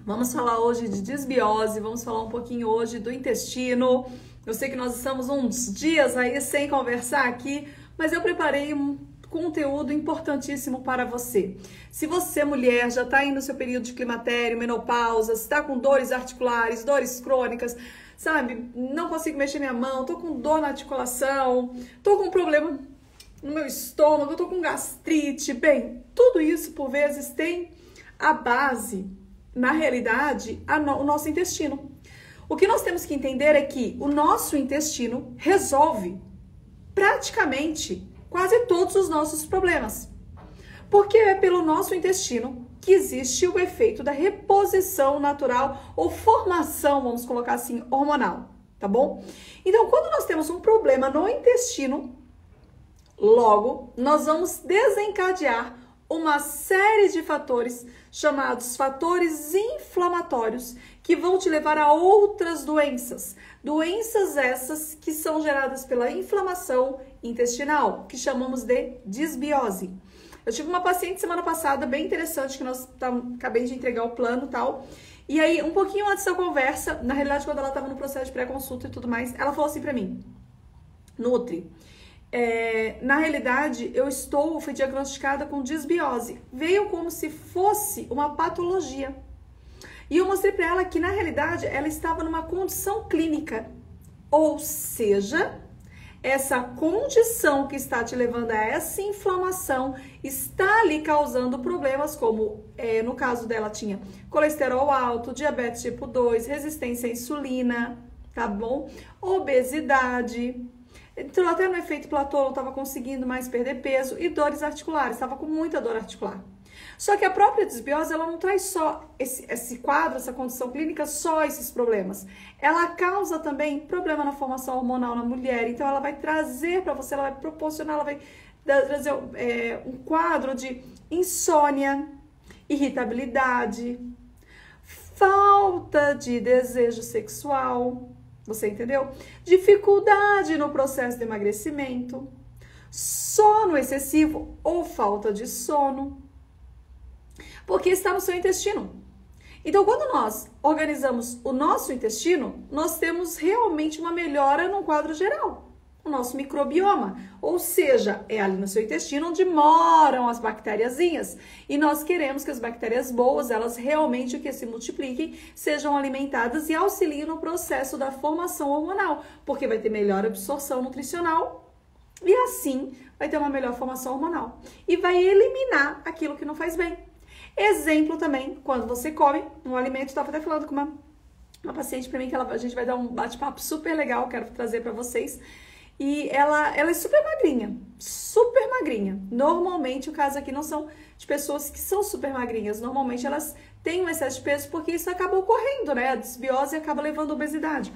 Vamos falar hoje de desbiose, vamos falar um pouquinho hoje do intestino. Eu sei que nós estamos uns dias aí sem conversar aqui, mas eu preparei um conteúdo importantíssimo para você. Se você, mulher, já está aí no seu período de climatério, menopausa, está com dores articulares, dores crônicas, sabe? Não consigo mexer minha mão, tô com dor na articulação, tô com problema no meu estômago, tô com gastrite. Bem, tudo isso por vezes tem a base, na realidade, o nosso intestino. O que nós temos que entender é que o nosso intestino resolve praticamente quase todos os nossos problemas. Porque é pelo nosso intestino que existe o efeito da reposição natural ou formação, vamos colocar assim, hormonal, tá bom? Então, quando nós temos um problema no intestino, logo nós vamos desencadear uma série de fatores chamados fatores inflamatórios que vão te levar a outras doenças. Doenças essas que são geradas pela inflamação intestinal, que chamamos de desbiose. Eu tive uma paciente semana passada, bem interessante, que acabei de entregar o plano e tal. E aí, um pouquinho antes da conversa, na realidade, quando ela estava no processo de pré-consulta e tudo mais, ela falou assim pra mim: Nutri, na realidade, fui diagnosticada com desbiose. Veio como se fosse uma patologia. E eu mostrei para ela que, na realidade, ela estava numa condição clínica. Ou seja, essa condição que está te levando a essa inflamação está lhe causando problemas como, no caso dela, tinha colesterol alto, diabetes tipo 2, resistência à insulina, tá bom? Obesidade. Entrou até no efeito platô, não estava conseguindo mais perder peso, e dores articulares, estava com muita dor articular. Só que a própria desbiose, ela não traz só esse quadro, essa condição clínica, só esses problemas. Ela causa também problema na formação hormonal na mulher, então ela vai trazer para você, ela vai proporcionar, ela vai trazer um quadro de insônia, irritabilidade, falta de desejo sexual. Você entendeu? Dificuldade no processo de emagrecimento, sono excessivo ou falta de sono, porque está no seu intestino. Então, quando nós organizamos o nosso intestino, nós temos realmente uma melhora no quadro geral, o nosso microbioma, ou seja, é ali no seu intestino onde moram as bactériazinhas, e nós queremos que as bactérias boas, elas realmente que se multipliquem, sejam alimentadas e auxiliem no processo da formação hormonal, porque vai ter melhor absorção nutricional e assim vai ter uma melhor formação hormonal e vai eliminar aquilo que não faz bem. Exemplo também, quando você come um alimento, estava até falando com uma paciente para mim que a gente vai dar um bate-papo super legal, quero trazer para vocês. E ela é super magrinha, super magrinha. Normalmente, o caso aqui não são de pessoas que são super magrinhas. Normalmente, elas têm um excesso de peso porque isso acaba ocorrendo, né? A desbiose acaba levando à obesidade.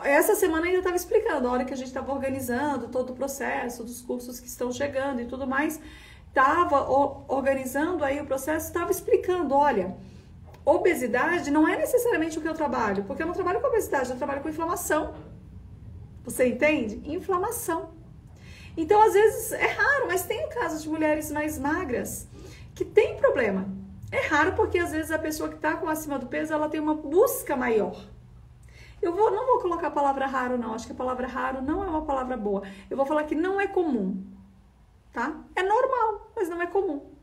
Essa semana ainda estava explicando, a hora que a gente estava organizando todo o processo, dos cursos que estão chegando e tudo mais, estava organizando aí o processo, estava explicando, olha, obesidade não é necessariamente o que eu trabalho, porque eu não trabalho com obesidade, eu trabalho com inflamação. Você entende? Inflamação. Então, às vezes, é raro, mas tem o caso de mulheres mais magras que tem problema. É raro porque, às vezes, a pessoa que está com acima do peso, ela tem uma busca maior. Não vou colocar a palavra raro, não. Acho que a palavra raro não é uma palavra boa. Eu vou falar que não é comum, tá? É normal, mas não é comum.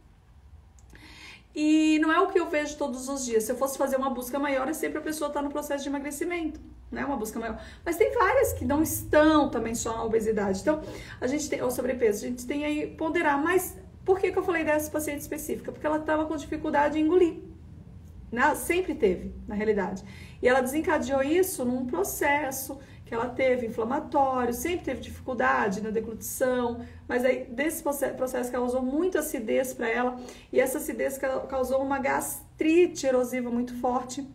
E não é o que eu vejo todos os dias. Se eu fosse fazer uma busca maior, é sempre a pessoa estar no processo de emagrecimento, né? Uma busca maior. Mas tem várias que não estão também só na obesidade. Então, a gente tem, ou sobrepeso, a gente tem aí ponderar. Mas por que eu falei dessa paciente específica? Porque ela estava com dificuldade em engolir. Né? Sempre teve, na realidade. E ela desencadeou isso num processo que ela teve inflamatório, sempre teve dificuldade na deglutição, mas aí desse processo causou muita acidez para ela, e essa acidez causou uma gastrite erosiva muito forte.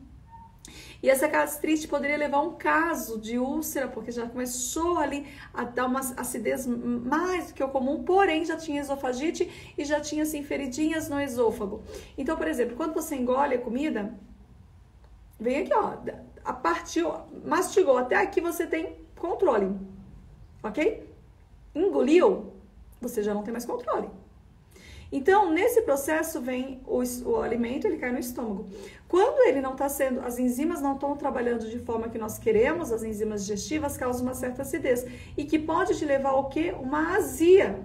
E essa gastrite poderia levar a um caso de úlcera, porque já começou ali a dar uma acidez mais do que o comum, porém já tinha esofagite e já tinha assim, feridinhas no esôfago. Então, por exemplo, quando você engole a comida, vem aqui, ó, mastigou, até aqui você tem controle, ok? Engoliu, você já não tem mais controle. Então, nesse processo vem o alimento, ele cai no estômago. Quando ele não está sendo, as enzimas não estão trabalhando de forma que nós queremos, as enzimas digestivas causam uma certa acidez. E que pode te levar ao quê? Uma azia.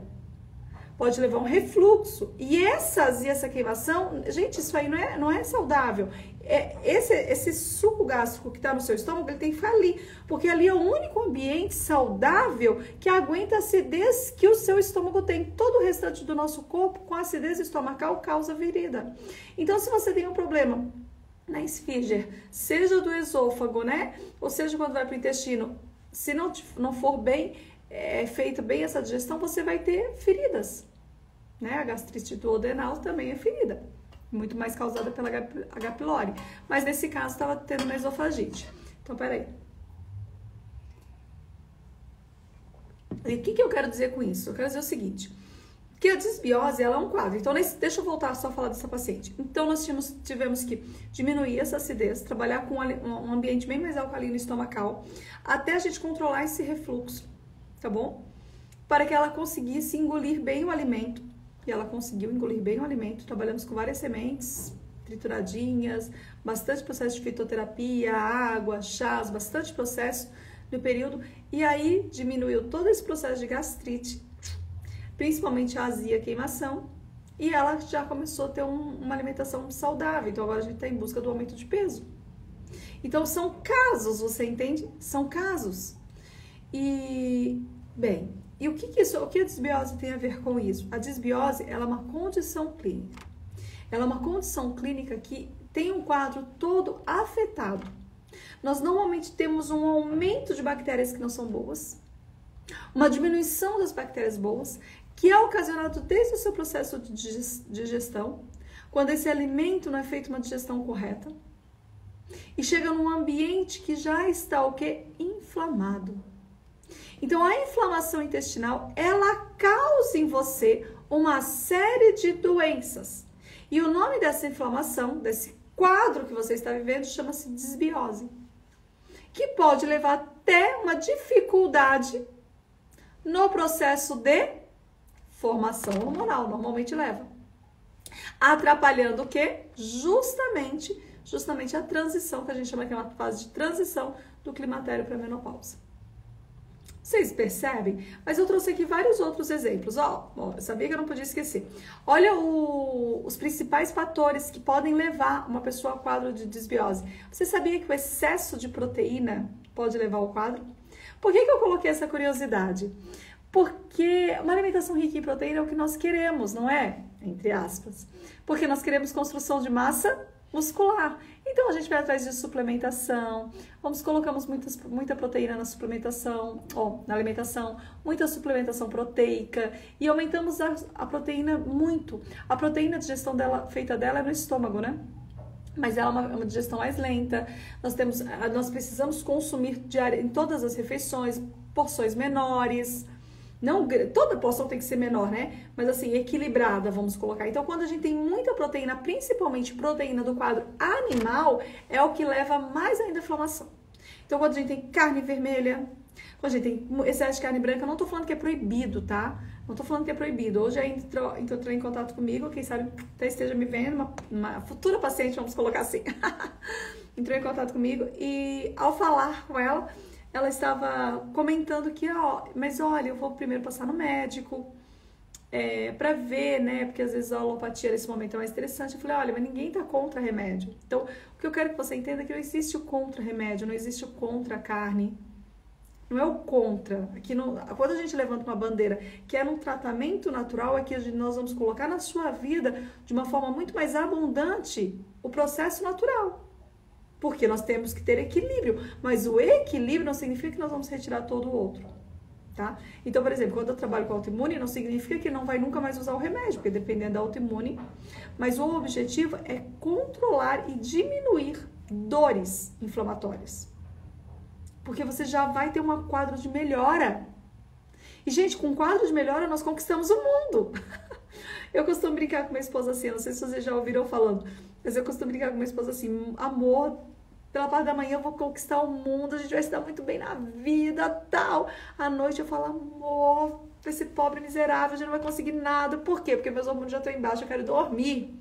Pode levar a um refluxo. E essa azia, essa queimação, gente, isso aí não é saudável. Esse suco gástrico que está no seu estômago, ele tem que ficar ali. Porque ali é o único ambiente saudável que aguenta a acidez que o seu estômago tem. Todo o restante do nosso corpo, com acidez estomacal, causa ferida. Então, se você tem um problema na esfíncter, seja do esôfago, né? Ou seja, quando vai para o intestino, se não for bem feita bem essa digestão, você vai ter feridas, né? A gastrite duodenal também é ferida, muito mais causada pela H. pylori, mas nesse caso estava tendo uma esofagite. Então, peraí. E o que eu quero dizer com isso? Eu quero dizer o seguinte, que a disbiose, ela é um quadro. Então, deixa eu voltar só a falar dessa paciente. Então, nós tivemos que diminuir essa acidez, trabalhar com um ambiente bem mais alcalino estomacal, até a gente controlar esse refluxo, tá bom? Para que ela conseguisse engolir bem o alimento. E ela conseguiu engolir bem o alimento. Trabalhamos com várias sementes trituradinhas, bastante processo de fitoterapia, água, chás, bastante processo no período. E aí diminuiu todo esse processo de gastrite, principalmente a azia, a queimação. E ela já começou a ter uma alimentação saudável. Então agora a gente está em busca do aumento de peso. Então são casos, você entende? São casos. E, bem, e o que a disbiose tem a ver com isso? A disbiose, ela é uma condição clínica. Ela é uma condição clínica que tem um quadro todo afetado. Nós normalmente temos um aumento de bactérias que não são boas, uma diminuição das bactérias boas, que é ocasionado desde o seu processo de digestão, quando esse alimento não é feito uma digestão correta, e chega num ambiente que já está o quê? Inflamado. Então, a inflamação intestinal, ela causa em você uma série de doenças. E o nome dessa inflamação, desse quadro que você está vivendo, chama-se disbiose. Que pode levar até uma dificuldade no processo de formação hormonal, normalmente leva. Atrapalhando o quê? Justamente a transição, que a gente chama que é uma fase de transição do climatério para a menopausa. Vocês percebem? Mas eu trouxe aqui vários outros exemplos. Eu sabia que eu não podia esquecer. Olha os principais fatores que podem levar uma pessoa ao quadro de disbiose. Você sabia que o excesso de proteína pode levar ao quadro? Por que eu coloquei essa curiosidade? Porque uma alimentação rica em proteína é o que nós queremos, não é? Entre aspas. Porque nós queremos construção de massa muscular. Então, a gente vai atrás de suplementação, colocamos muita proteína na suplementação, na alimentação, muita suplementação proteica e aumentamos a proteína muito. A proteína, a digestão feita dela é no estômago, né? Mas ela é uma digestão mais lenta. Nós precisamos consumir em todas as refeições, porções menores. Não, toda porção tem que ser menor, né? Mas assim, equilibrada, vamos colocar. Então, quando a gente tem muita proteína, principalmente proteína do quadro animal, é o que leva mais ainda à inflamação. Então, quando a gente tem carne vermelha, quando a gente tem excesso de carne branca, não tô falando que é proibido, tá? Não tô falando que é proibido. Hoje aí entrou em contato comigo, quem sabe até esteja me vendo, uma futura paciente, vamos colocar assim. Entrou em contato comigo e ao falar com ela estava comentando que, mas olha, eu vou primeiro passar no médico para ver, né? Porque às vezes a alopatia nesse momento é mais interessante. Eu falei, olha, mas ninguém tá contra remédio. Então, o que eu quero que você entenda é que não existe o contra remédio, não existe o contra carne. Não é o contra. Aqui quando a gente levanta uma bandeira que é um tratamento natural, é que nós vamos colocar na sua vida de uma forma muito mais abundante o processo natural. Porque nós temos que ter equilíbrio, mas o equilíbrio não significa que nós vamos retirar todo o outro, tá? Então, por exemplo, quando eu trabalho com autoimune, não significa que não vai nunca mais usar o remédio, porque dependendo da autoimune, mas o objetivo é controlar e diminuir dores inflamatórias. Porque você já vai ter um quadro de melhora. E, gente, com um quadro de melhora, nós conquistamos o mundo. Eu costumo brincar com minha esposa assim, não sei se vocês já ouviram falando, mas eu costumo brincar com minha esposa assim, amor, pela parte da manhã eu vou conquistar o mundo, a gente vai se dar muito bem na vida, tal. À noite eu falo, amor, esse pobre miserável já não vai conseguir nada. Por quê? Porque meus hormônios já estão embaixo, eu quero dormir.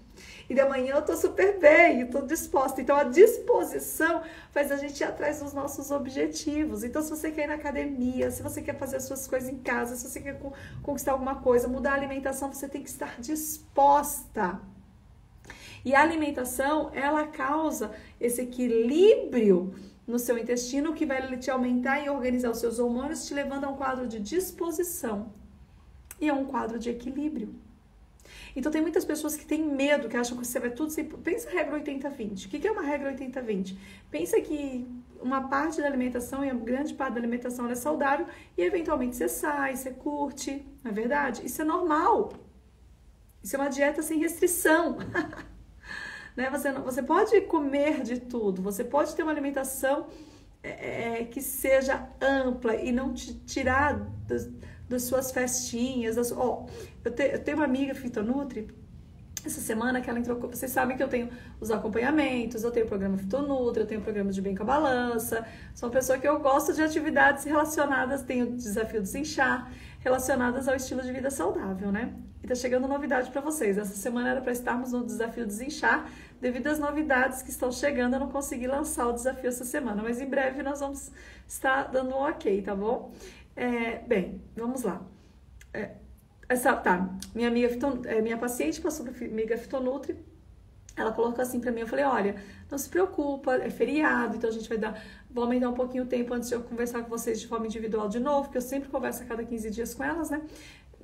E de manhã eu tô super bem, eu tô disposta. Então a disposição faz a gente ir atrás dos nossos objetivos. Então se você quer ir na academia, se você quer fazer as suas coisas em casa, se você quer conquistar alguma coisa, mudar a alimentação, você tem que estar disposta. E a alimentação, ela causa esse equilíbrio no seu intestino que vai te aumentar e organizar os seus hormônios, te levando a um quadro de disposição e a um quadro de equilíbrio. Então tem muitas pessoas que têm medo, que acham que você vai tudo sem... Pensa a regra 80-20. O que é uma regra 80-20? Pensa que uma parte da alimentação, e a grande parte da alimentação ela é saudável, e eventualmente você sai, você curte, não é verdade? Isso é normal. Isso é uma dieta sem restrição. Né? Você pode comer de tudo, você pode ter uma alimentação que seja ampla e não te tirar das suas festinhas. Eu tenho uma amiga Fitonutri, essa semana que ela entrou, vocês sabem que eu tenho os acompanhamentos, eu tenho o programa Fitonutri, eu tenho o programa de Bem com a Balança, sou uma pessoa que eu gosto de atividades relacionadas, tenho o desafio do Desinchar, relacionadas ao estilo de vida saudável, né? E tá chegando novidade para vocês. Essa semana era para estarmos no desafio Desinchar. Devido às novidades que estão chegando, eu não consegui lançar o desafio essa semana, mas em breve nós vamos estar dando um ok, tá bom? Bem, vamos lá. Minha amiga minha paciente passou para amiga Fitonutri. Ela colocou assim para mim, eu falei, olha, não se preocupa, é feriado, então a gente vou aumentar um pouquinho o tempo antes de eu conversar com vocês de forma individual de novo, porque eu sempre converso a cada 15 dias com elas, né?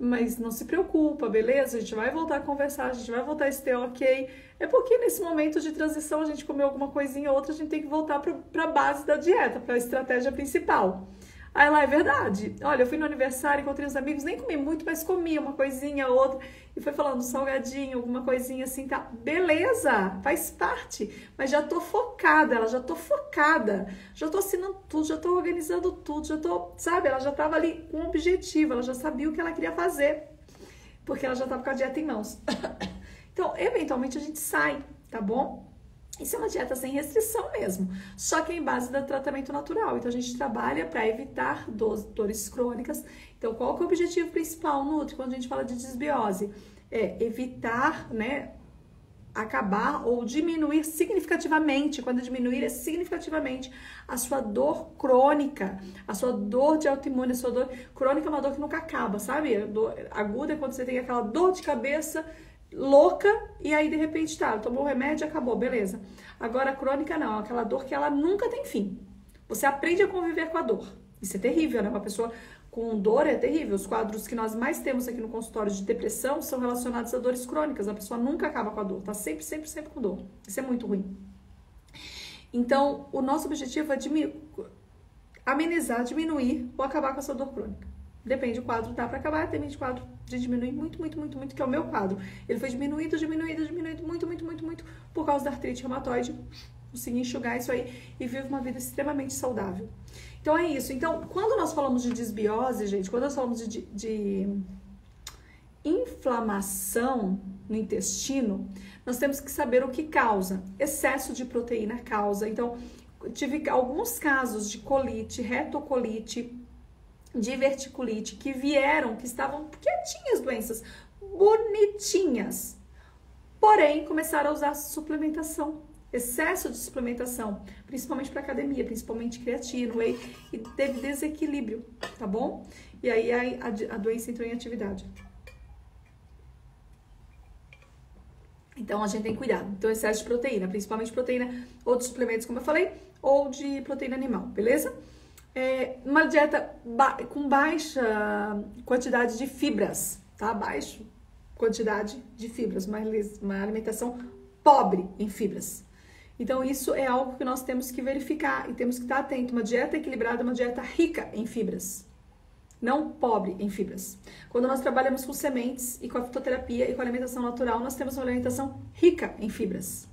Mas não se preocupa, beleza? A gente vai voltar a conversar, a gente vai voltar a ter ok. É porque nesse momento de transição a gente comeu alguma coisinha ou outra, a gente tem que voltar para a base da dieta, para a estratégia principal. Aí lá, é verdade. Olha, eu fui no aniversário, encontrei uns amigos, nem comi muito, mas comi uma coisinha, outra. E foi falando salgadinho, alguma coisinha assim, tá? Beleza, faz parte. Mas já tô focada, já tô assinando tudo, já tô organizando tudo, já tô, sabe? Ela já tava ali com um objetivo, ela já sabia o que ela queria fazer. Porque ela já tava com a dieta em mãos. Então, eventualmente a gente sai, tá bom? Isso é uma dieta sem restrição mesmo, só que é em base do tratamento natural. Então, a gente trabalha para evitar dores crônicas. Então, qual que é o objetivo principal, Nutri, quando a gente fala de desbiose? É evitar, né, acabar ou diminuir significativamente, quando diminuir é significativamente, a sua dor crônica, a sua dor de autoimune, a sua dor crônica é uma dor que nunca acaba, sabe? A dor aguda é quando você tem aquela dor de cabeça louca, e aí de repente tomou o remédio e acabou, beleza. Agora a crônica não, aquela dor que ela nunca tem fim. Você aprende a conviver com a dor. Isso é terrível, né? Uma pessoa com dor é terrível. Os quadros que nós mais temos aqui no consultório de depressão são relacionados a dores crônicas. A pessoa nunca acaba com a dor, tá sempre com dor. Isso é muito ruim. Então, o nosso objetivo é amenizar, diminuir ou acabar com essa dor crônica. Depende do quadro, dá para acabar, depende do quadro de diminuir muito, que é o meu quadro. Ele foi diminuído muito por causa da artrite reumatoide. Consegui enxugar isso aí e vivo uma vida extremamente saudável. Então é isso. Então, quando nós falamos de desbiose, gente, quando nós falamos de inflamação no intestino, nós temos que saber o que causa. Excesso de proteína causa. Então, tive alguns casos de colite, retocolite, diverticulite, que estavam quietinhas, doenças bonitinhas, porém começaram a usar suplementação, excesso de suplementação, principalmente para academia, principalmente creatina, whey, e teve desequilíbrio, tá bom? E aí a doença entrou em atividade. Então a gente tem que cuidar. Então, excesso de proteína, principalmente proteína ou de suplementos, como eu falei, ou de proteína animal, beleza? Uma dieta com baixa quantidade de fibras, tá? Baixa quantidade de fibras, uma alimentação pobre em fibras. Então, isso é algo que nós temos que verificar e temos que estar atento. Uma dieta equilibrada é uma dieta rica em fibras, não pobre em fibras. Quando nós trabalhamos com sementes e com a fitoterapia e com a alimentação natural, nós temos uma alimentação rica em fibras.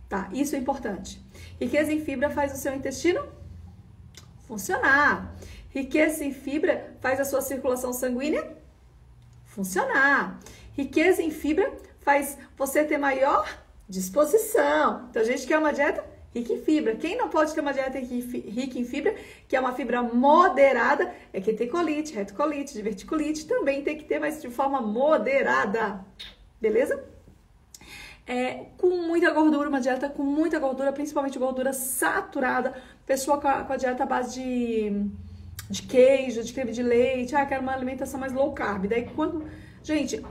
Tá? Isso é importante. Riqueza em fibra faz o seu intestino funcionar. Riqueza em fibra faz a sua circulação sanguínea funcionar. Riqueza em fibra faz você ter maior disposição. Então, a gente quer uma dieta rica em fibra. Quem não pode ter uma dieta rica em fibra, que é uma fibra moderada, é quem tem colite, retocolite, diverticulite, também tem que ter, mas de forma moderada, beleza? Com muita gordura, uma dieta com muita gordura, principalmente gordura saturada, pessoa com a dieta à base de queijo, de creme de leite, quero uma alimentação mais low carb. Daí quando... Gente,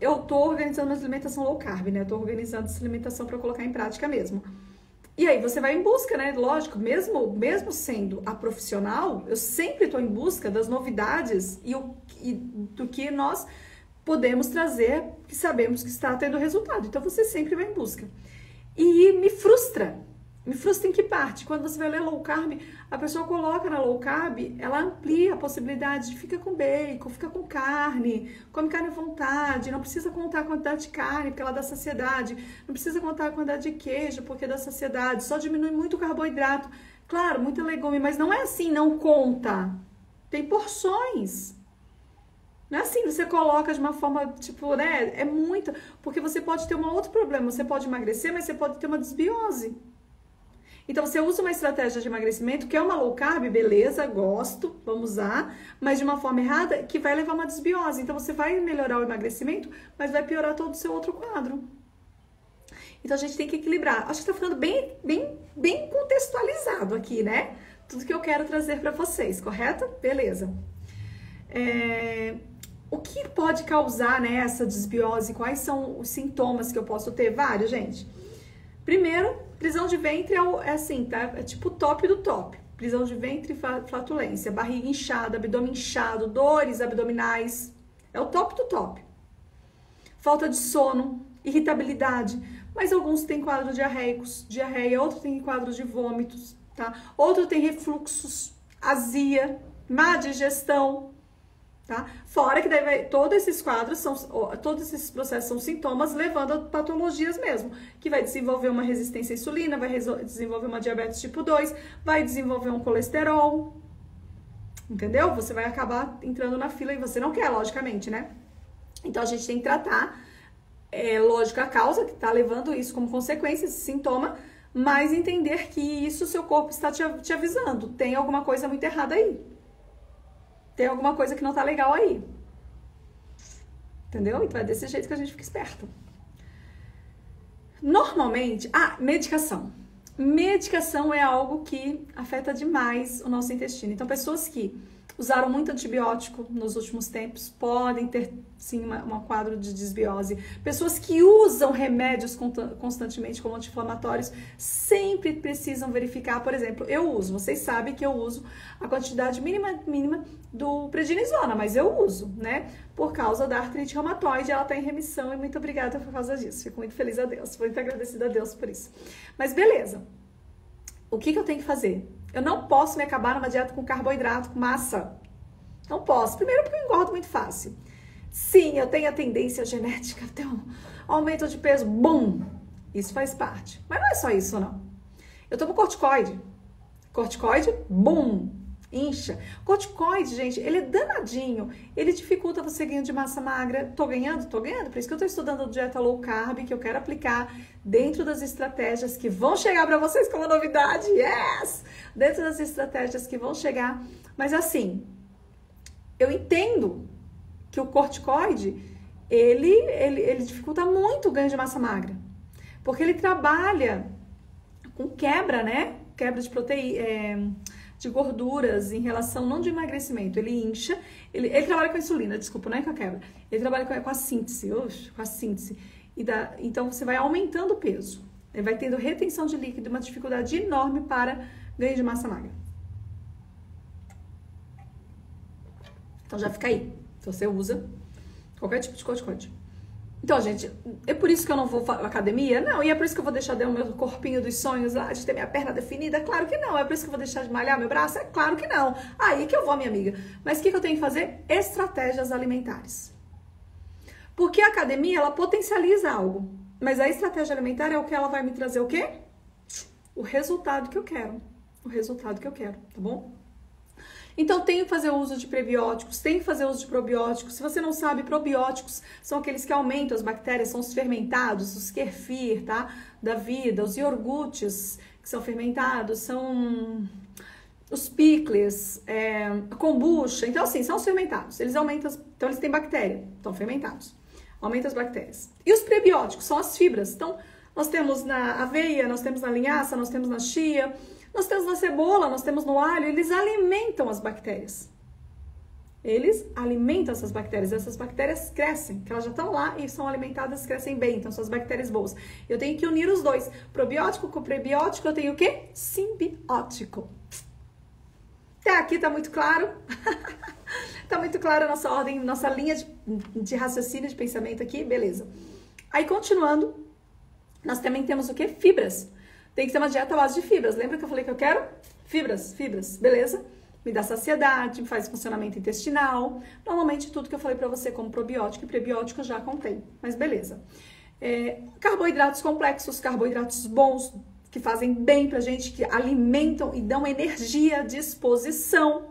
eu tô organizando uma alimentação low carb, né? Eu tô organizando essa alimentação para colocar em prática mesmo. E aí você vai em busca, né? Lógico, mesmo sendo a profissional, eu sempre tô em busca das novidades e do que nós podemos trazer, que sabemos que está tendo resultado. Então você sempre vai em busca. E me frustra. Me frustra em que parte? Quando você vai ler low carb, a pessoa coloca na low carb, ela amplia a possibilidade de fica com bacon, fica com carne, come carne à vontade, não precisa contar a quantidade de carne porque ela dá saciedade, não precisa contar a quantidade de queijo porque dá saciedade, só diminui muito o carboidrato. Claro, muito legume, mas não é assim, não conta. Tem porções. Não é assim, você coloca de uma forma, tipo, né, é muito, porque você pode ter um outro problema, você pode emagrecer, mas você pode ter uma desbiose. Então, você usa uma estratégia de emagrecimento, que é uma low carb, beleza, gosto, vamos usar, mas de uma forma errada, que vai levar a uma desbiose. Então, você vai melhorar o emagrecimento, mas vai piorar todo o seu outro quadro. Então, a gente tem que equilibrar. Acho que tá ficando bem contextualizado aqui, né? Tudo que eu quero trazer para vocês, correto? Beleza. O que pode causar, né, essa desbiose? Quais são os sintomas que eu posso ter? Vários, gente. Primeiro, prisão de ventre é assim, tá? É tipo o top do top. Prisão de ventre e flatulência, barriga inchada, abdômen inchado, dores abdominais. É o top do top. Falta de sono, irritabilidade. Mas alguns têm quadros diarreicos, diarreia, outros têm quadros de vômitos, tá? Outro tem refluxos, azia, má digestão, tá? Fora que daí todos esses quadros todos esses processos são sintomas levando a patologias mesmo, que vai desenvolver uma resistência à insulina, vai desenvolver uma diabetes tipo 2, vai desenvolver um colesterol, entendeu? Você vai acabar entrando na fila e você não quer, logicamente, né? Então a gente tem que tratar, lógico, a causa que tá levando isso como consequência, esse sintoma, mas entender que isso o seu corpo está te avisando, tem alguma coisa muito errada aí. Tem alguma coisa que não tá legal aí. Entendeu? Então é desse jeito que a gente fica esperto. Normalmente, medicação. Medicação é algo que afeta demais o nosso intestino. Então, pessoas que usaram muito antibiótico nos últimos tempos podem ter, sim, um quadro de desbiose. Pessoas que usam remédios constantemente como anti-inflamatórios sempre precisam verificar. Por exemplo, vocês sabem que eu uso a quantidade mínima do prednisona, mas eu uso, né? Por causa da artrite reumatoide, ela tá em remissão e muito obrigada por causa disso. Fico muito feliz a Deus, muito agradecida a Deus por isso. Mas beleza. O que eu tenho que fazer? Eu não posso me acabar numa dieta com carboidrato, com massa. Não posso. Primeiro porque eu engordo muito fácil. Sim, eu tenho a tendência genética, tenho um aumento de peso. Bum! Isso faz parte. Mas não é só isso, não. Eu tomo corticoide. Corticoide, bum! Incha. Corticoide, gente, ele é danadinho. Ele dificulta você ganhar de massa magra. Tô ganhando? Tô ganhando. Por isso que eu tô estudando dieta low carb, que eu quero aplicar dentro das estratégias que vão chegar para vocês como novidade. Yes! Dentro das estratégias que vão chegar. Mas assim, eu entendo que o corticoide, ele dificulta muito o ganho de massa magra. Porque ele trabalha com quebra, né? Quebra de proteína, de gorduras em relação, não de emagrecimento, ele incha, ele trabalha com a insulina, desculpa, não é com a quebra, ele trabalha com a síntese, com a síntese, então você vai aumentando o peso, ele vai tendo retenção de líquido, uma dificuldade enorme para ganho de massa magra. Então já fica aí, então você usa qualquer tipo de corticoide. Então, gente, é por isso que eu não vou à academia? Não. E é por isso que eu vou deixar de ter o meu corpinho dos sonhos lá, de ter minha perna definida? Claro que não. É por isso que eu vou deixar de malhar meu braço? É claro que não. Aí que eu vou, minha amiga. Mas o que eu tenho que fazer? Estratégias alimentares. Porque a academia, ela potencializa algo. Mas a estratégia alimentar é o que ela vai me trazer o quê? O resultado que eu quero. O resultado que eu quero, tá bom? Então tem que fazer uso de prebióticos, tem que fazer uso de probióticos. Se você não sabe, probióticos são aqueles que aumentam as bactérias, são os fermentados, os kefir, tá? Da vida, os iogurtes que são fermentados, são os picles, a kombucha. Então assim, são os fermentados, eles aumentam, então eles têm bactéria, estão fermentados, aumenta as bactérias. E os prebióticos são as fibras, então nós temos na aveia, nós temos na linhaça, nós temos na chia, nós temos na cebola, nós temos no alho, eles alimentam as bactérias. Eles alimentam essas bactérias crescem, que elas já estão lá e são alimentadas, crescem bem, então são as bactérias boas. Eu tenho que unir os dois, probiótico com prebiótico, eu tenho o quê? Simbiótico. Até aqui tá muito claro? Tá muito claro a nossa ordem, nossa linha de raciocínio, de pensamento aqui, beleza. Aí, continuando, nós também temos o quê? Fibras. Tem que ter uma dieta à base de fibras. Lembra que eu falei que eu quero? Fibras, beleza? Me dá saciedade, me faz funcionamento intestinal. Normalmente tudo que eu falei pra você como probiótico e prebiótico já contém, mas beleza. Carboidratos complexos, carboidratos bons, que fazem bem pra gente, que alimentam e dão energia, disposição,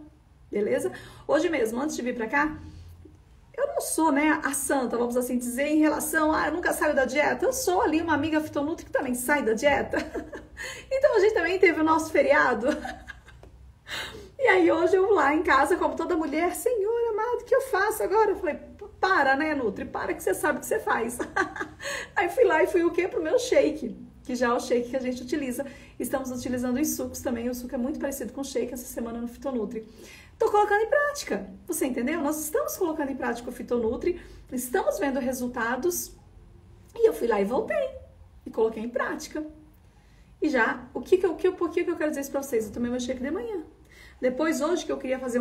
beleza? Hoje mesmo, antes de vir pra cá, eu não sou, né, a santa, vamos assim dizer, em relação a eu nunca saio da dieta. Eu sou ali uma amiga fitonutri que também sai da dieta. Então a gente também teve o nosso feriado. E aí hoje eu lá em casa, como toda mulher, Senhor amado, o que eu faço agora? Eu falei, para, né, Nutri, para que você sabe o que você faz. Aí fui lá e fui o quê? Pro meu shake, que já é o shake que a gente utiliza. Estamos utilizando os sucos também, o suco é muito parecido com o shake essa semana no Fitonutri. Tô colocando em prática, você entendeu? Nós estamos colocando em prática o Fitonutri, estamos vendo resultados e eu fui lá e voltei e coloquei em prática. E já, o que eu quero dizer isso pra vocês? Eu tomei meu shake de manhã. Depois, hoje, que eu queria fazer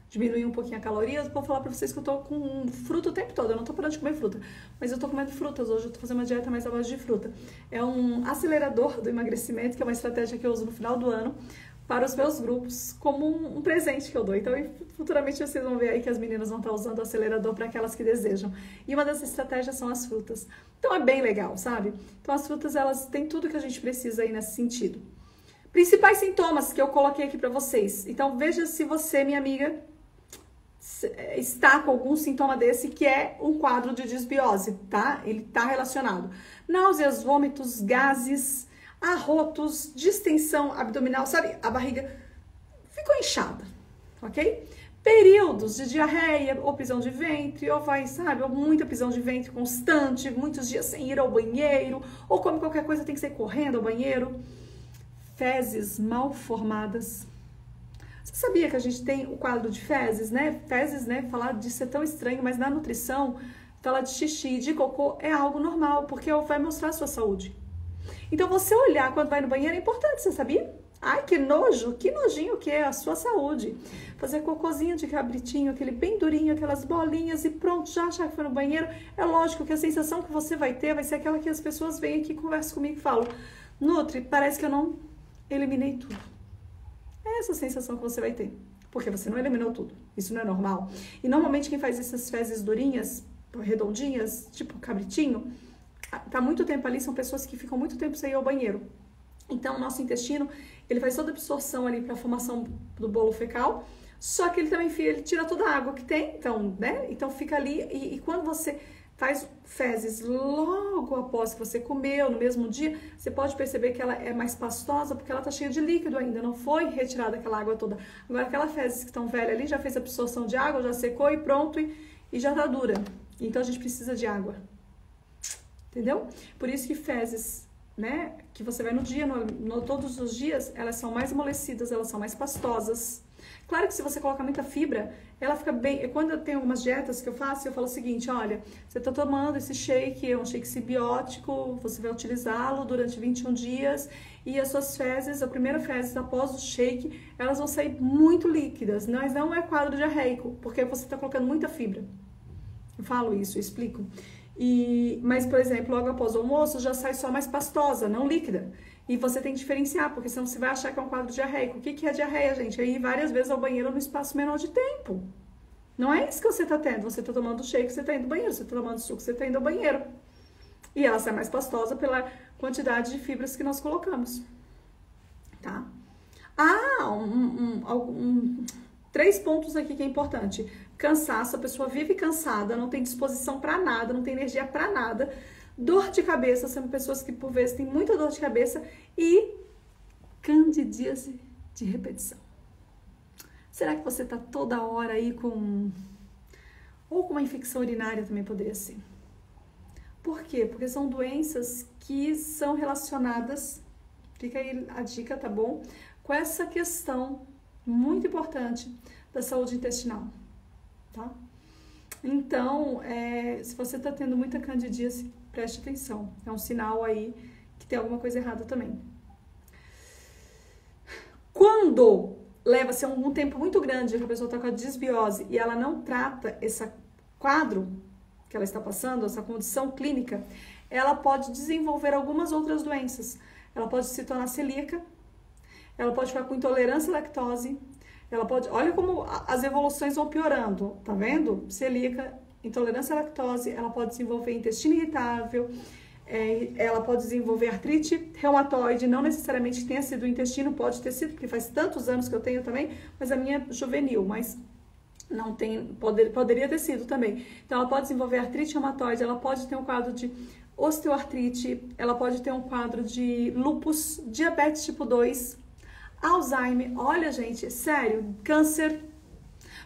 diminuir um pouquinho a caloria, eu vou falar pra vocês que eu tô com fruta o tempo todo. Eu não tô parando de comer fruta, mas eu tô comendo frutas hoje. Eu tô fazendo uma dieta mais à base de fruta. É um acelerador do emagrecimento, que é uma estratégia que eu uso no final do ano para os meus grupos, como um presente que eu dou. Então, futuramente vocês vão ver aí que as meninas vão estar usando o acelerador para aquelas que desejam. E uma das estratégias são as frutas. Então, é bem legal, sabe? Então, as frutas, elas têm tudo que a gente precisa aí nesse sentido. Principais sintomas que eu coloquei aqui para vocês. Então, veja se você, minha amiga, está com algum sintoma desse, que é um quadro de disbiose, tá? Ele tá relacionado. Náuseas, vômitos, gases, arrotos, distensão abdominal, sabe? A barriga ficou inchada, ok? Períodos de diarreia, ou prisão de ventre, ou ou muita prisão de ventre constante, muitos dias sem ir ao banheiro, ou come qualquer coisa, tem que sair correndo ao banheiro. Fezes mal formadas. Você sabia que a gente tem o quadro de fezes, né? Fezes, né? Falar disso é tão estranho, mas na nutrição, falar de xixi, de cocô é algo normal, porque vai mostrar a sua saúde. Então, você olhar quando vai no banheiro é importante, você sabia? Ai, que nojo, que nojinho que é a sua saúde. Fazer cocôzinho de cabritinho, aquele bem durinho, aquelas bolinhas e pronto, já achar que foi no banheiro. É lógico que a sensação que você vai ter vai ser aquela que as pessoas vêm aqui, conversam comigo e falam: Nutri, parece que eu não eliminei tudo. É essa sensação que você vai ter, porque você não eliminou tudo. Isso não é normal. E normalmente quem faz essas fezes durinhas, redondinhas, tipo cabritinho, tá muito tempo ali, são pessoas que ficam muito tempo sem ir ao banheiro. Então, o nosso intestino, ele faz toda a absorção ali para a formação do bolo fecal, só que ele também ele tira toda a água que tem, então, né? Então, fica ali, e quando você faz fezes logo após que você comeu, no mesmo dia, você pode perceber que ela é mais pastosa, porque ela tá cheia de líquido ainda, não foi retirada aquela água toda. Agora, aquela fezes que estão velhas ali, já fez absorção de água, já secou e pronto, e já tá dura. Então, a gente precisa de água. Entendeu? Por isso que fezes, né, que você vai no dia, todos os dias, elas são mais amolecidas, elas são mais pastosas. Claro que se você colocar muita fibra, ela fica bem... Quando eu tenho algumas dietas que eu faço, eu falo o seguinte: olha, você tá tomando esse shake, é um shake simbiótico, você vai utilizá-lo durante 21 dias e as suas fezes, a primeira fezes após o shake, elas vão sair muito líquidas, mas não é quadro diarreico, porque você tá colocando muita fibra. Eu falo isso, eu explico. Mas, por exemplo, logo após o almoço já sai só mais pastosa, não líquida. E você tem que diferenciar, porque senão você vai achar que é um quadro diarreico. O que é diarreia, gente? É ir várias vezes ao banheiro no espaço menor de tempo. Não é isso que você tá tendo. Você tá tomando shake, você tá indo ao banheiro. Você tá tomando suco, você tá indo ao banheiro. E ela sai mais pastosa pela quantidade de fibras que nós colocamos. Tá? 3 pontos aqui que é importante. Cansaço, a pessoa vive cansada, não tem disposição para nada, não tem energia para nada. Dor de cabeça, são pessoas que por vezes têm muita dor de cabeça. E candidíase de repetição. Será que você tá toda hora aí com... Ou com uma infecção urinária também poderia ser. Por quê? Porque são doenças que são relacionadas, fica aí a dica, tá bom? Com essa questão muito importante da saúde intestinal, tá? Então, se você tá tendo muita candidíase, preste atenção. É um sinal aí que tem alguma coisa errada também. Quando leva-se um tempo muito grande que a pessoa está com a disbiose e ela não trata esse quadro que ela está passando, essa condição clínica, ela pode desenvolver algumas outras doenças. Ela pode se tornar celíaca, ela pode ficar com intolerância à lactose, ela pode... Olha como as evoluções vão piorando, tá vendo? Celíaca, intolerância à lactose, ela pode desenvolver intestino irritável, ela pode desenvolver artrite reumatoide, não necessariamente que tenha sido o intestino, pode ter sido, porque faz tantos anos que eu tenho também, mas a minha é juvenil, mas não tem, poderia ter sido também. Então, ela pode desenvolver artrite reumatoide, ela pode ter um quadro de osteoartrite, ela pode ter um quadro de lúpus, diabetes tipo 2, Alzheimer, olha gente, sério, câncer,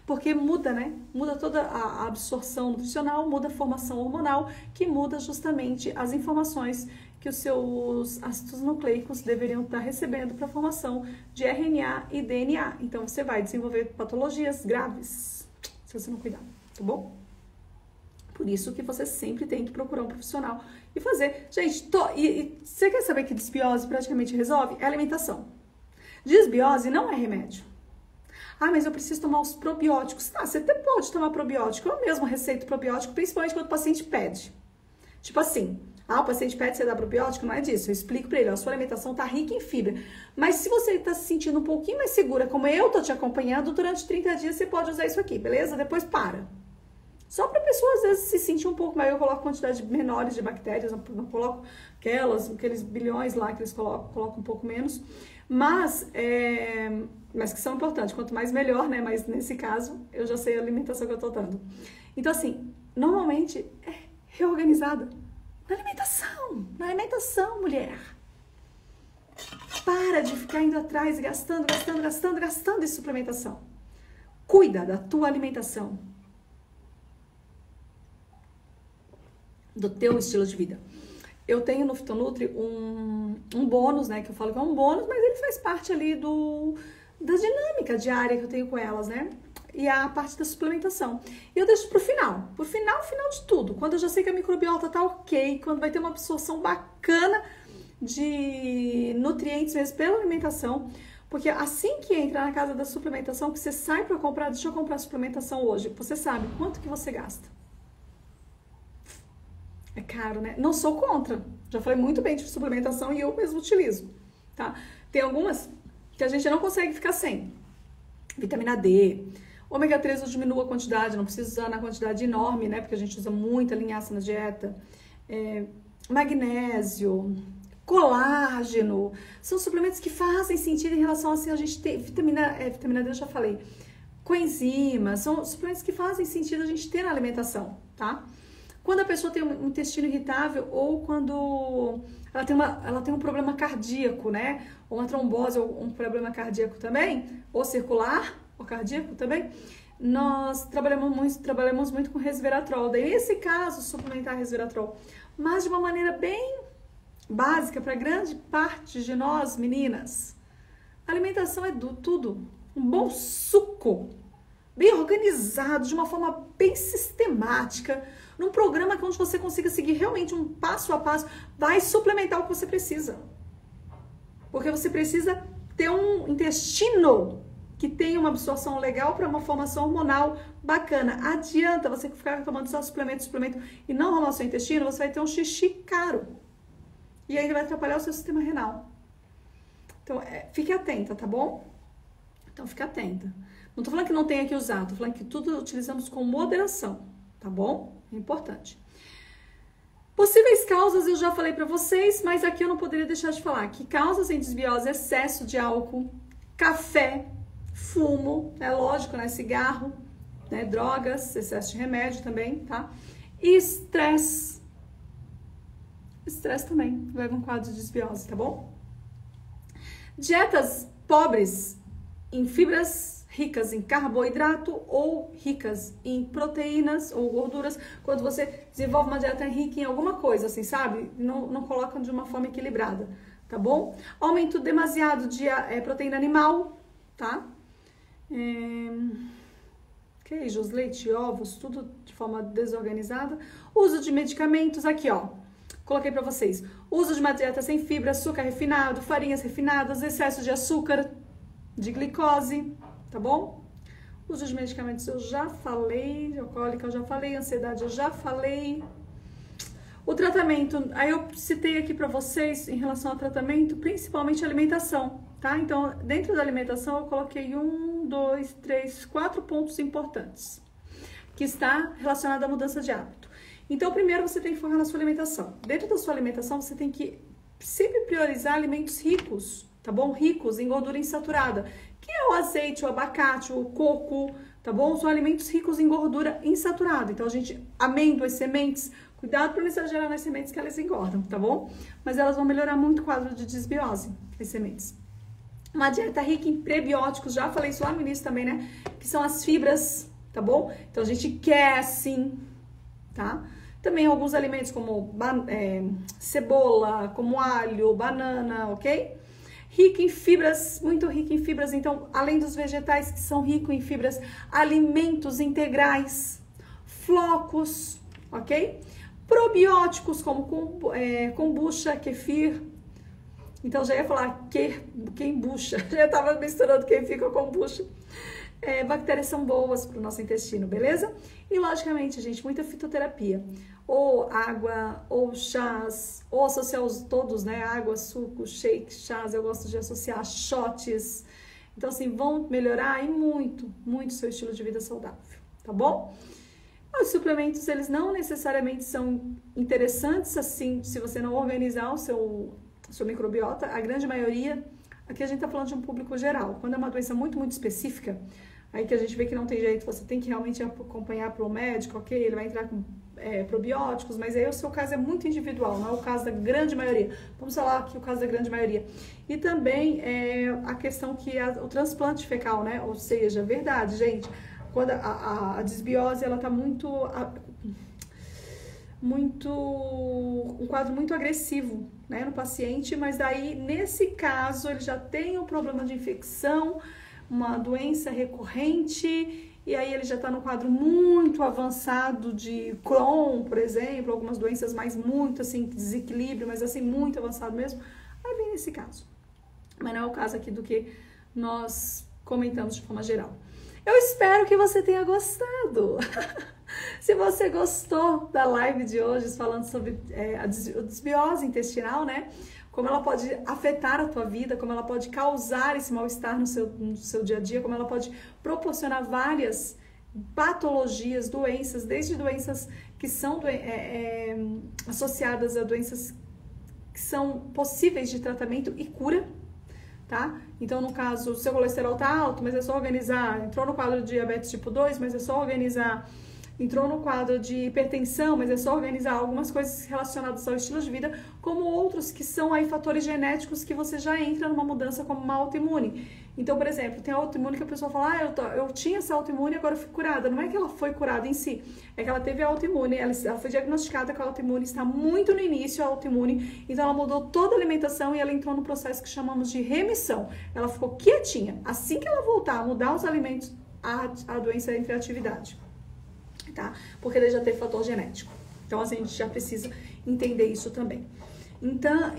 porque muda, né? Muda toda a absorção nutricional, muda a formação hormonal, que muda justamente as informações que os seus ácidos nucleicos deveriam estar recebendo para a formação de RNA e DNA. Então, você vai desenvolver patologias graves, se você não cuidar, tá bom? Por isso que você sempre tem que procurar um profissional e fazer. Gente, você quer saber que desbiose praticamente resolve? É alimentação. Desbiose não é remédio. Ah, mas eu preciso tomar os probióticos. Tá, você até pode tomar probiótico. Eu mesmo receito probiótico, principalmente quando o paciente pede. Tipo assim, o paciente pede você dar probiótico, não é disso. Eu explico pra ele, a sua alimentação tá rica em fibra. Mas se você tá se sentindo um pouquinho mais segura, como eu tô te acompanhando, durante 30 dias você pode usar isso aqui, beleza? Depois para. Só pra pessoa, às vezes, se sentir um pouco mais. Eu coloco quantidade menores de bactérias, não coloco aqueles bilhões lá que eles colocam um pouco menos. Mas que são importantes, quanto mais melhor, né? Mas nesse caso, eu já sei a alimentação que eu tô dando. Então, assim, normalmente é reorganizada na alimentação, mulher. Para de ficar indo atrás, gastando em suplementação. Cuida da tua alimentação, do teu estilo de vida. Eu tenho no Fitonutri um bônus, né? Que eu falo que é um bônus, mas ele faz parte ali da dinâmica diária que eu tenho com elas, né? E a parte da suplementação. E eu deixo pro final de tudo. Quando eu já sei que a microbiota tá ok, quando vai ter uma absorção bacana de nutrientes mesmo pela alimentação. Porque assim que entra na casa da suplementação, que você sai para comprar, deixa eu comprar suplementação hoje, você sabe quanto que você gasta. É caro, né? Não sou contra. Já falei muito bem de suplementação e eu mesmo utilizo, tá? Tem algumas que a gente não consegue ficar sem. Vitamina D. Ômega 3 eu diminuo a quantidade, não preciso usar na quantidade enorme, né? Porque a gente usa muita linhaça na dieta. Magnésio, colágeno. São suplementos que fazem sentido em relação assim, a gente ter vitamina D, eu já falei. Coenzimas, são suplementos que fazem sentido a gente ter na alimentação, tá? Quando a pessoa tem um intestino irritável ou quando ela tem um problema cardíaco, né? Ou uma trombose ou um problema cardíaco também, ou circular, ou cardíaco também, nós trabalhamos muito com resveratrol. Daí, nesse caso, suplementar resveratrol. Mas de uma maneira bem básica para grande parte de nós, meninas. A alimentação é tudo. Um bom suco, bem organizado, de uma forma bem sistemática, num programa onde você consiga seguir realmente um passo a passo, vai suplementar o que você precisa. Porque você precisa ter um intestino que tenha uma absorção legal para uma formação hormonal bacana. Adianta você ficar tomando só suplemento e não arrumar o seu intestino, você vai ter um xixi caro. E aí ele vai atrapalhar o seu sistema renal. Então, fique atenta, tá bom? Então, fique atenta. Não tô falando que não tenha que usar, tô falando que tudo utilizamos com moderação, tá bom? É importante. Possíveis causas eu já falei pra vocês, mas aqui eu não poderia deixar de falar que causas em desbiose, excesso de álcool, café, fumo, é lógico, né? Cigarro, né? Drogas, excesso de remédio também, tá? E estresse. Estresse também leva um quadro de desbiose, tá bom? Dietas pobres em fibras, ricas em carboidrato ou ricas em proteínas ou gorduras. Quando você desenvolve uma dieta rica em alguma coisa, assim, sabe? Não coloca de uma forma equilibrada, tá bom? Aumento demasiado de proteína animal, tá? Queijos, leite, ovos, tudo de forma desorganizada. Uso de medicamentos, aqui ó, coloquei pra vocês. Uso de uma dieta sem fibra, açúcar refinado, farinhas refinadas, excesso de açúcar, de glicose, tá bom? Uso de medicamentos eu já falei, alcoólica eu já falei, ansiedade eu já falei. O tratamento, aí eu citei aqui pra vocês em relação ao tratamento, principalmente alimentação, tá? Então, dentro da alimentação eu coloquei 4 pontos importantes, que está relacionado à mudança de hábito. Então, primeiro você tem que focar na sua alimentação. Dentro da sua alimentação, você tem que sempre priorizar alimentos ricos, tá bom? Ricos em gordura insaturada, que é o azeite, o abacate, o coco, tá bom? São alimentos ricos em gordura insaturada. Então, amêndoas, sementes, cuidado para não exagerar nas sementes que elas engordam, tá bom? Mas elas vão melhorar muito o quadro de desbiose, as sementes. Uma dieta rica em prebióticos, já falei isso lá no início também, né? Que são as fibras, tá bom? Então, a gente quer sim, tá? Também alguns alimentos como cebola, como alho, banana, ok? Rica em fibras, muito rica em fibras. Então, além dos vegetais que são ricos em fibras, alimentos integrais, flocos, ok? Probióticos como kombucha, kefir. Então, já ia falar kombucha. Já estava misturando kefir com kombucha. Bactérias são boas para o nosso intestino, beleza? E, logicamente, gente, muita fitoterapia. Ou água, ou chás, ou associar todos, né? Água, suco, shake, chás. Eu gosto de associar shots. Então, assim, vão melhorar e muito, muito seu estilo de vida saudável, tá bom? Os suplementos, eles não necessariamente são interessantes, assim, se você não organizar o seu microbiota. A grande maioria, aqui a gente tá falando de um público geral. Quando é uma doença muito, muito específica, aí que a gente vê que não tem jeito, você tem que realmente acompanhar para o médico, ok? Ele vai entrar com probióticos, mas aí o seu caso é muito individual, não é o caso da grande maioria. Vamos falar aqui o caso da grande maioria. E também a questão que o transplante fecal, né? Ou seja, verdade, gente, quando a desbiose, ela tá um quadro muito agressivo, né, no paciente, mas daí, nesse caso, ele já tem um problema de infecção, uma doença recorrente, e aí ele já está no quadro muito avançado de Crohn, por exemplo, algumas doenças mais muito, assim, desequilíbrio, mas assim, muito avançado mesmo, aí vem nesse caso. Mas não é o caso aqui do que nós comentamos de forma geral. Eu espero que você tenha gostado. Se você gostou da live de hoje, falando sobre a desbiose intestinal, né? Como ela pode afetar a tua vida, como ela pode causar esse mal-estar no seu dia a dia, como ela pode proporcionar várias patologias, doenças, desde doenças que são associadas a doenças que são possíveis de tratamento e cura, tá? Então, no caso, o seu colesterol tá alto, mas é só organizar, entrou no quadro de diabetes tipo 2, mas é só organizar, entrou no quadro de hipertensão, mas é só organizar algumas coisas relacionadas ao estilo de vida, como outros que são aí fatores genéticos que você já entra numa mudança como uma autoimune. Então, por exemplo, tem a autoimune que a pessoa fala, eu tinha essa autoimune e agora eu fui curada. Não é que ela foi curada em si, é que ela teve a autoimune, ela foi diagnosticada com a autoimune, está muito no início a autoimune, então ela mudou toda a alimentação e ela entrou no processo que chamamos de remissão. Ela ficou quietinha. Assim que ela voltar a mudar os alimentos, a doença entra em atividade. Tá? Porque ele já tem fator genético. Então, assim, a gente já precisa entender isso também. Então,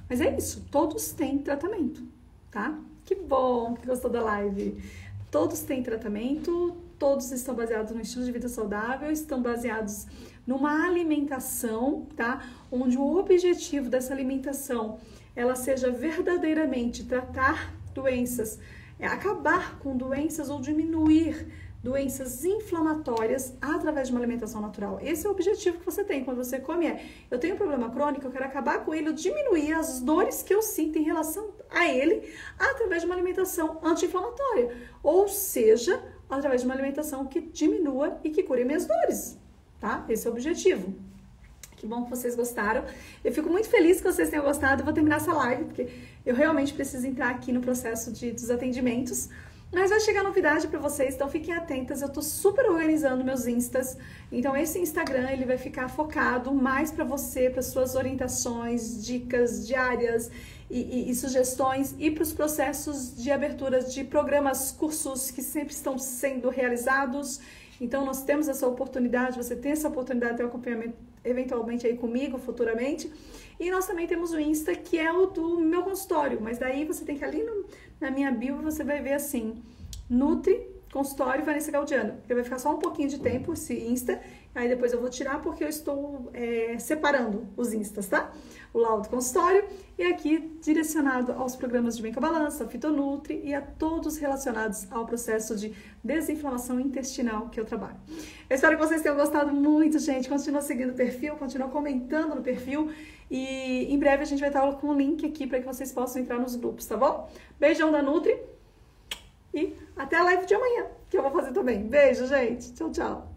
mas é isso. Todos têm tratamento, tá? Que bom que gostou da live. Todos têm tratamento, todos estão baseados no estilo de vida saudável, estão baseados numa alimentação, tá? Onde o objetivo dessa alimentação, ela seja verdadeiramente tratar doenças, acabar com doenças ou diminuir doenças inflamatórias através de uma alimentação natural. Esse é o objetivo que você tem quando você come. Eu tenho um problema crônico, eu quero acabar com ele, eu diminuir as dores que eu sinto em relação a ele através de uma alimentação anti-inflamatória. Ou seja, através de uma alimentação que diminua e que cure minhas dores, tá? Esse é o objetivo. Que bom que vocês gostaram. Eu fico muito feliz que vocês tenham gostado. Eu vou terminar essa live, porque eu realmente preciso entrar aqui no processo dos atendimentos. Mas vai chegar novidade para vocês, então fiquem atentas. Eu tô super organizando meus instas. Então esse Instagram, ele vai ficar focado mais para você, para suas orientações, dicas diárias e sugestões e para os processos de abertura de programas, cursos que sempre estão sendo realizados. Então nós temos essa oportunidade, você tem essa oportunidade de ter um acompanhamento eventualmente aí comigo futuramente. E nós também temos o Insta, que é o do meu consultório, mas daí você tem que ir ali na minha bio, você vai ver assim, Nutri Consultório Vanessa Gaudiano. Porque vai ficar só um pouquinho de tempo esse Insta, aí depois eu vou tirar porque eu estou separando os Instas, tá? O Laudo Consultório e aqui direcionado aos programas de Bem com a Balança, Fitonutri e a todos relacionados ao processo de desinflamação intestinal que eu trabalho. Eu espero que vocês tenham gostado muito, gente. Continua seguindo o perfil, continua comentando no perfil e em breve a gente vai estar com um link aqui para que vocês possam entrar nos grupos, tá bom? Beijão da Nutri e até a live de amanhã, que eu vou fazer também. Beijo, gente. Tchau, tchau.